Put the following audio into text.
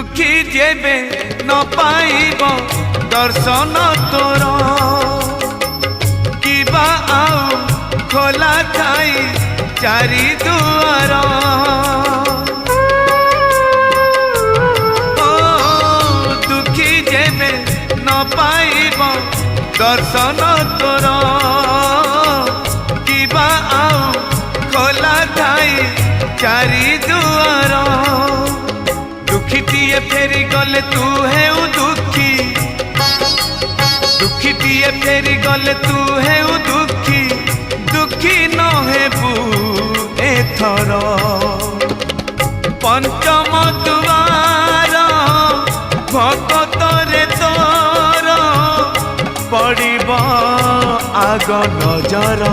दुखी जेबे न पाइब दर्शन तोर किबा आउ खोला थाई चारि दुआर ओ दुखी जेबे न पाइब दर्शन तोर किबा आउ खोला थाई चारि दुआर दुखीटीए फेरी गले तू है दुखी दुखीटीए फेरी गले तू है दुखी दुखी न हेबू एथर पंचम दुआर भगतरे तोर पड़िब आग नजर।